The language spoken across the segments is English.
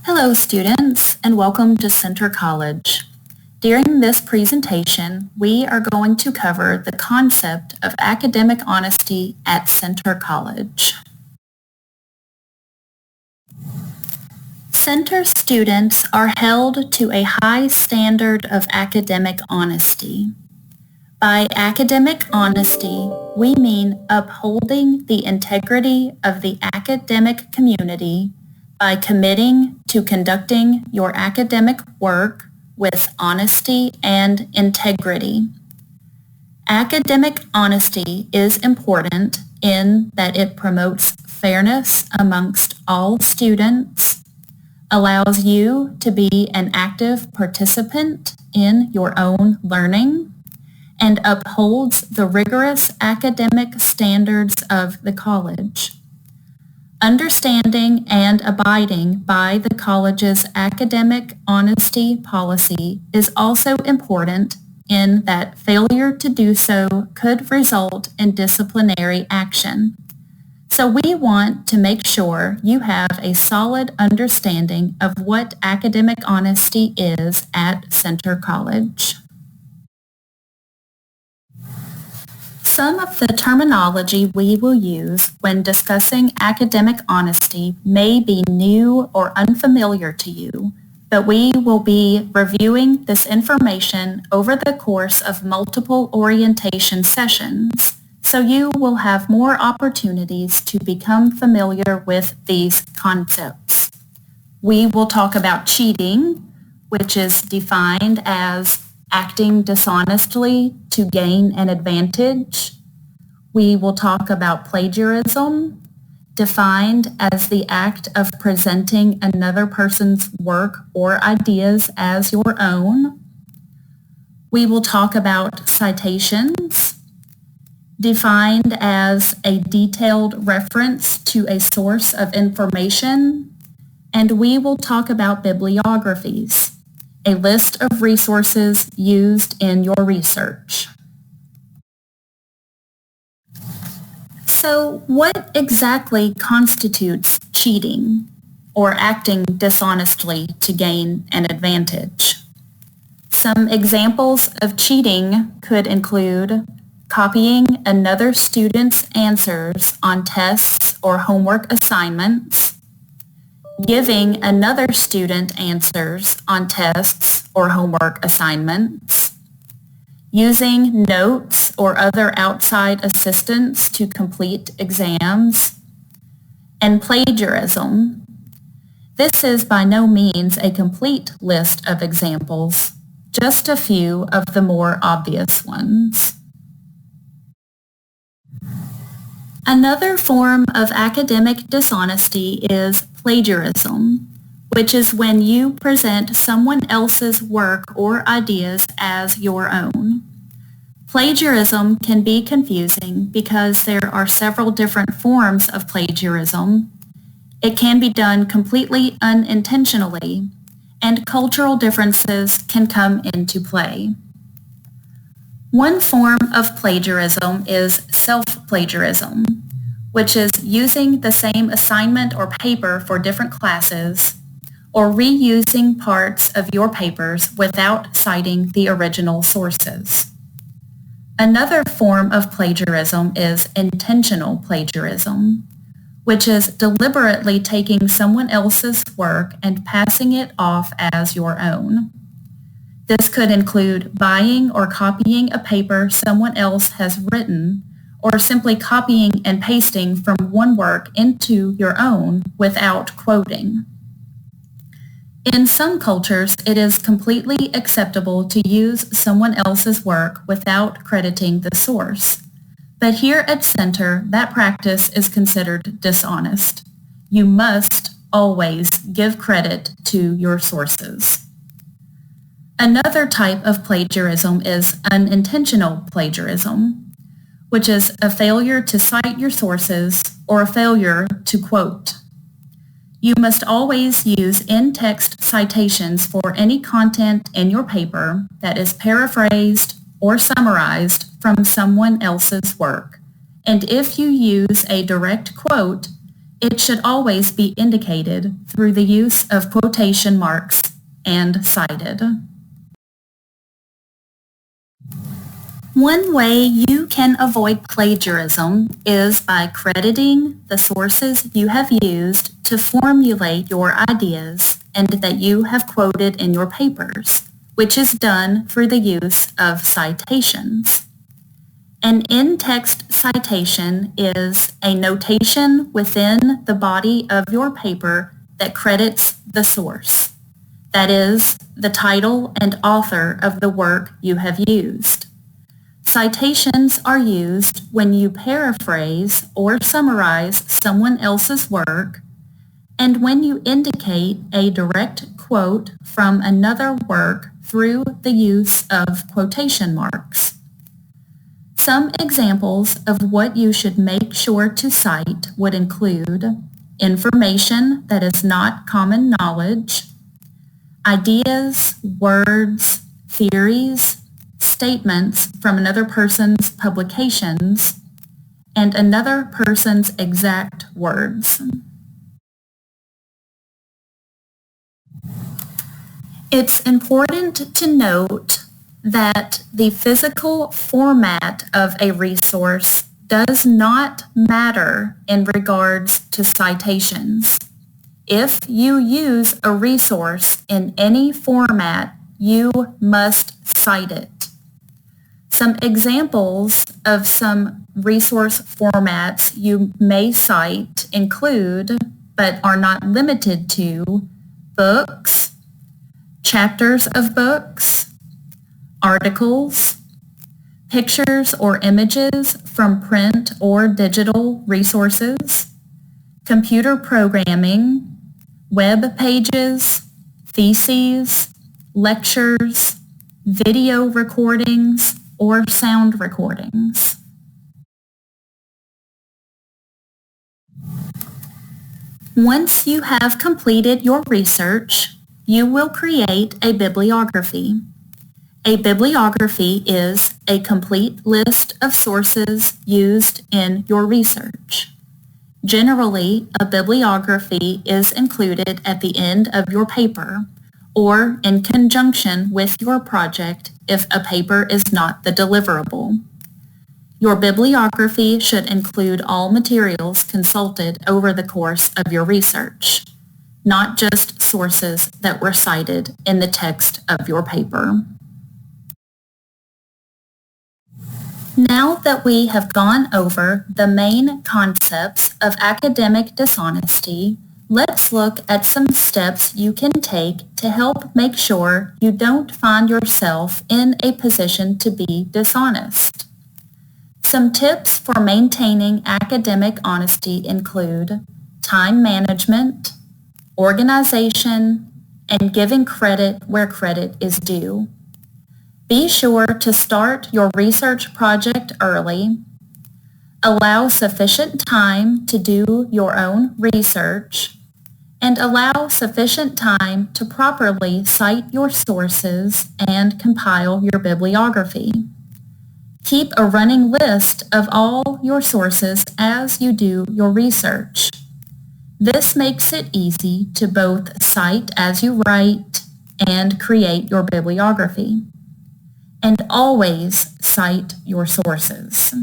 Hello students and welcome to Centre College. During this presentation, we are going to cover the concept of academic honesty at Centre College. Centre students are held to a high standard of academic honesty. By academic honesty, we mean upholding the integrity of the academic community by committing to conducting your academic work with honesty and integrity. Academic honesty is important in that it promotes fairness amongst all students, allows you to be an active participant in your own learning, and upholds the rigorous academic standards of the college. Understanding and abiding by the college's academic honesty policy is also important in that failure to do so could result in disciplinary action. So we want to make sure you have a solid understanding of what academic honesty is at Centre College. Some of the terminology we will use when discussing academic honesty may be new or unfamiliar to you, but we will be reviewing this information over the course of multiple orientation sessions, so you will have more opportunities to become familiar with these concepts. We will talk about cheating, which is defined as acting dishonestly to gain an advantage. We will talk about plagiarism, defined as the act of presenting another person's work or ideas as your own. We will talk about citations, defined as a detailed reference to a source of information. And we will talk about bibliographies, a list of resources used in your research. So what exactly constitutes cheating or acting dishonestly to gain an advantage? Some examples of cheating could include copying another student's answers on tests or homework assignments, giving another student answers on tests or homework assignments, using notes or other outside assistance to complete exams, and plagiarism. This is by no means a complete list of examples, just a few of the more obvious ones. Another form of academic dishonesty is plagiarism, which is when you present someone else's work or ideas as your own. Plagiarism can be confusing because there are several different forms of plagiarism. It can be done completely unintentionally, and cultural differences can come into play. One form of plagiarism is self-plagiarism, which is using the same assignment or paper for different classes, or reusing parts of your papers without citing the original sources. Another form of plagiarism is intentional plagiarism, which is deliberately taking someone else's work and passing it off as your own. This could include buying or copying a paper someone else has written, or simply copying and pasting from one work into your own without quoting. In some cultures, it is completely acceptable to use someone else's work without crediting the source. But here at Centre, that practice is considered dishonest. You must always give credit to your sources. Another type of plagiarism is unintentional plagiarism, which is a failure to cite your sources or a failure to quote. You must always use in-text citations for any content in your paper that is paraphrased or summarized from someone else's work. And if you use a direct quote, it should always be indicated through the use of quotation marks and cited. One way you can avoid plagiarism is by crediting the sources you have used to formulate your ideas and that you have quoted in your papers, which is done through the use of citations. An in-text citation is a notation within the body of your paper that credits the source, that is, the title and author of the work you have used. Citations are used when you paraphrase or summarize someone else's work and when you indicate a direct quote from another work through the use of quotation marks. Some examples of what you should make sure to cite would include information that is not common knowledge, ideas, words, theories, statements from another person's publications, and another person's exact words. It's important to note that the physical format of a resource does not matter in regards to citations. If you use a resource in any format, you must cite it. Some examples of some resource formats you may cite include, but are not limited to, books, chapters of books, articles, pictures or images from print or digital resources, computer programming, web pages, theses, lectures, video recordings, or sound recordings. Once you have completed your research, you will create a bibliography. A bibliography is a complete list of sources used in your research. Generally, a bibliography is included at the end of your paper or in conjunction with your project if a paper is not the deliverable. Your bibliography should include all materials consulted over the course of your research, not just sources that were cited in the text of your paper. Now that we have gone over the main concepts of academic dishonesty, let's look at some steps you can take to help make sure you don't find yourself in a position to be dishonest. Some tips for maintaining academic honesty include time management, organization, and giving credit where credit is due. Be sure to start your research project early. Allow sufficient time to do your own research, and allow sufficient time to properly cite your sources and compile your bibliography. Keep a running list of all your sources as you do your research. This makes it easy to both cite as you write and create your bibliography. And always cite your sources.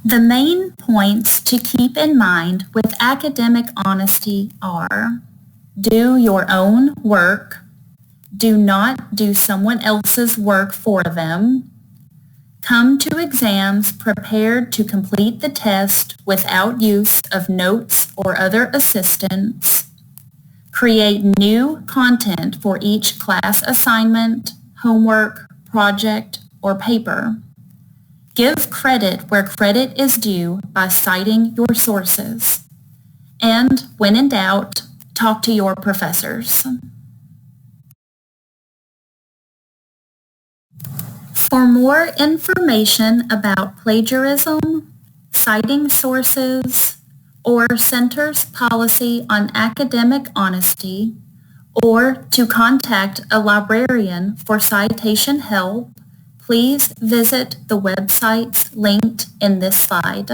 The main points to keep in mind with academic honesty are: do your own work, do not do someone else's work for them, come to exams prepared to complete the test without use of notes or other assistance, create new content for each class assignment, homework, project, or paper. Give credit where credit is due by citing your sources. And when in doubt, talk to your professors. For more information about plagiarism, citing sources, or Center's policy on academic honesty, or to contact a librarian for citation help, please visit the websites linked in this slide.